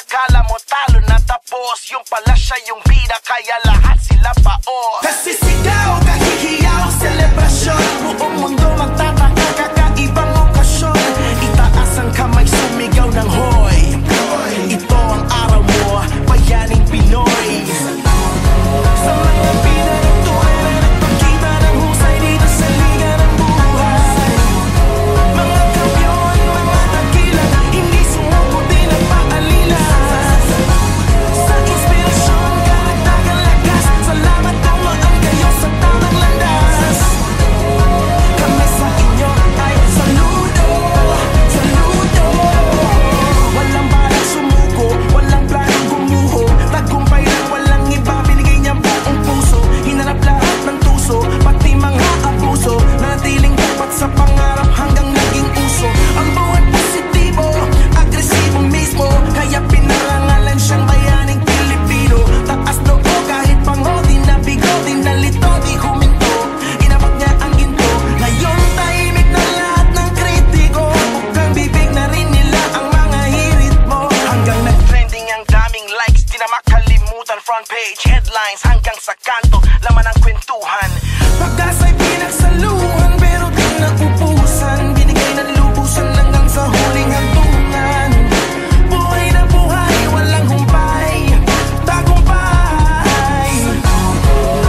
akala mo talo na tapos, yung pala siya yung bida, kaya lahat sila paos. Kasi sigaw, kahihiyaw, selebrasyon, buong mundo magtataka, kakaibang okasyon. Itaas ang kamay, sumigaw ng hoy. Ito ang araw mo, bayaning Pinoy. Sa mga bida ng tunay na nagpakita ng husay dito sa liga ng buhay. Mga kampiyon, mga dakila, hindi sumuko din ang paalila. Sa inspirasyon, karagdagang lakas, salamat tumaan kayo sa tamang landas. Kami sa inyo ay saludo, saludo. Walang balak sumuko, walang planong gumuho. Tagumpay lang, walang iba, binigay niya buong puso. Hinanap lahat ng tuso, pati mga abuso. Natiling dapat sa pangarap hanggang naging uso. Ang buhay positibo, agresibo mismo, kaya pinarangalan siyang bayaning Pilipino. Taas noo kahit pango, di nabigo, di nalito, di huminto. Inabot niya ang ginto, ngayon tahimik na lahat ng kritiko. Bukang bibig na rin nila ang mga hirit mo. Hanggang nag-trending ang daming likes, di na makalimutan. Front page, headlines, hanggang sa kanto, laman ang kwentuhan. Pag-asa'y pinagsaluhan, pero di naubusan. Binigay ng lubusan hanggang sa huling hantungan. Buhay na buhay, walang humpay, tagumpay.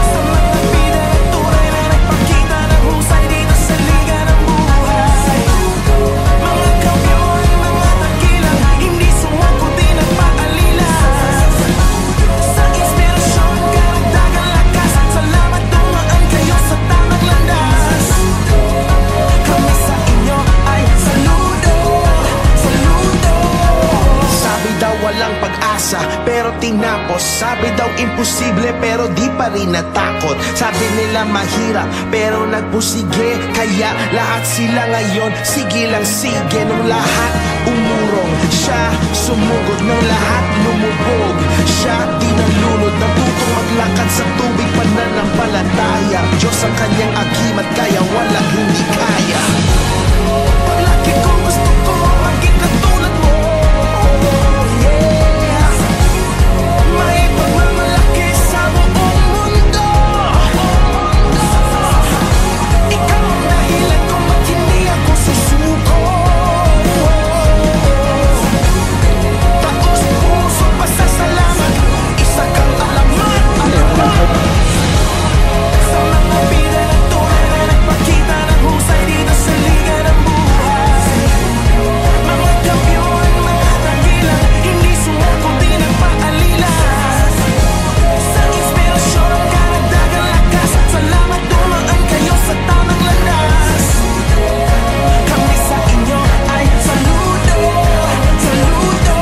Sa mga bida ng tunay na nagpakita ng husay dito sa liga ng buhay. Mga kampiyon, mga dakila, hindi sumuko din ang paalila. Sa inspirasyon, karagdagang lakas, salamat tumaan kayo sa tamang landas. Kami sa inyo ay saludo, saludo. Sabi daw walang pag-asa, pero tinapos. Sabi daw imposible, pero di pa rin natakot. Sabi nila mahirap, pero nagpusige. Kaya lahat sila ngayon, sige lang sige. Nung lahat umurong, siya sumugod. Nung lahat lumubog, siya di nalunod. Natutong maglakad sa tubig, pananampalataya. Diyos ang kanyang agimat, kaya walang hindi kaya. Paglaki ko gusto ko maging katulad mo, yeah. May pagmamalaki sa buong mundo. Ikaw ang dahilan kung ba't hindi ako susuko. Taos puso, pasasalamat, isa kang alamat, alamat. Sa mga bida ng tunay na nagpakita ng husay dito sa liga ng buhay. Mga kampiyon, mga dakila, hindi sumuko din ang paalila. Sa inspirasyon, karagdagang lakas, salamat tumaan kayo sa tamang landas. Kami sa inyo ay saludo, saludo.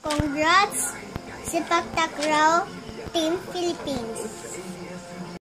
Congrats, Sepak Takraw Team Philippines!